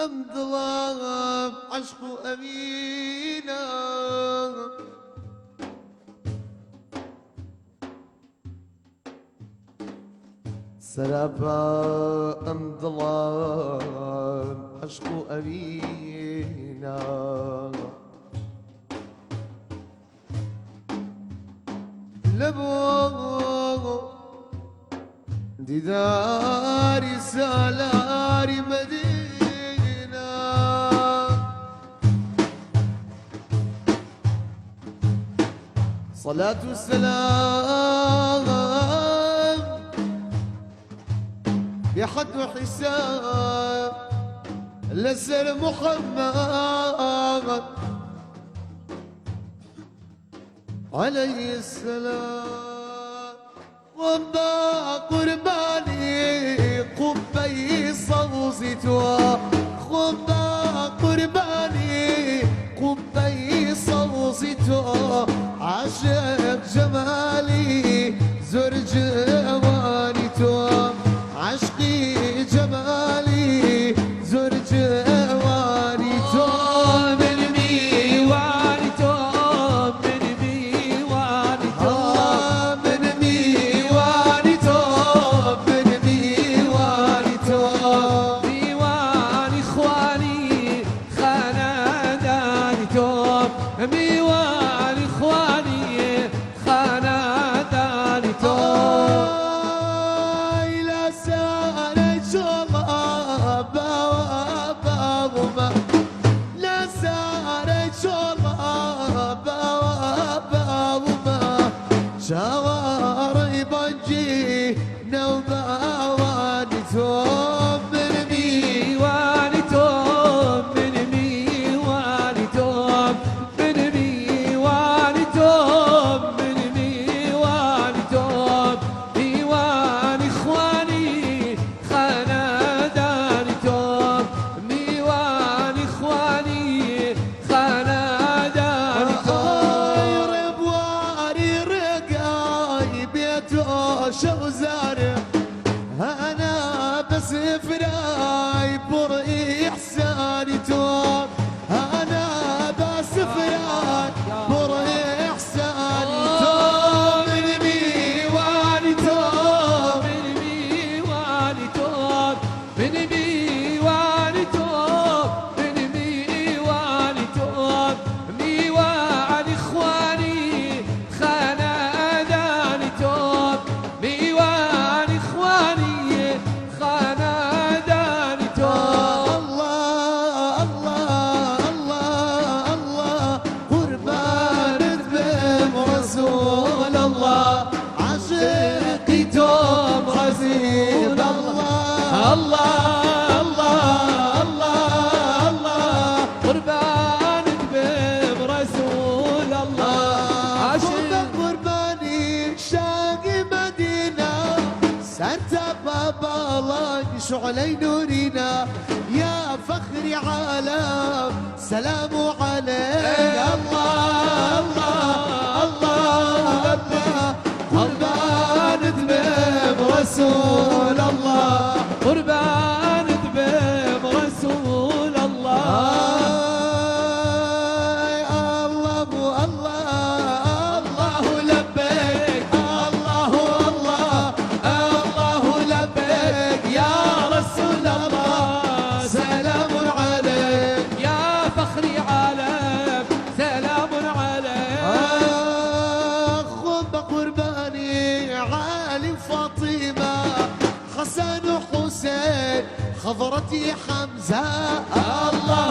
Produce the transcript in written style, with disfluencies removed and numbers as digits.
أم ظلام عشق أمينة سرابا أم ظلام عشق أمينة لبو ديداري سالاري مدينة صلاة والسلام بحد وحساب لسر محمد عليه السلام وما قرباني قبي صوزتها خما قرباني قبي صوزتها عاشق جمالي زر جوانتها عشقي جمالي زر جوانتها من ميوانتها من ميوانتها من ميوانتها من ميوانتها ميوان إخواني خنادانتهم ميوان إخواني خنادانتهم شواري بنجي نوبوانتهم من ميوانتهم من ميوانتهم من ميوانتهم من ميوانتهم ميوان إخواني خنادانتهم ميوان إخواني شوزاري أنا بس فراي بري إحساني توب أنا بس فراي بري إحساني توب من ميواني توب من ميواني توب من ميواني توب من ميواني توب ميوان إخواني خناداني توب ميوان إخواني خناداني توب الله الله الله الله قربان ذبم رسول الله عاشقي توب رسول الله الله الله الله الله قربان ذبم رسول الله عاشق قرباني شاقي سانتا بابا الله شعلي نورنا يا فخري عالم سلام عليك الله الله الله الله قربان ذبم رسول الله قربان ذبم رسول الله الله الله لبيك الله الله يا رسول الله سلام عليك يا فخري عالم سلام عليك خذ قرباني عالم فاطمة حسن وحسين خضرتي حمزة الله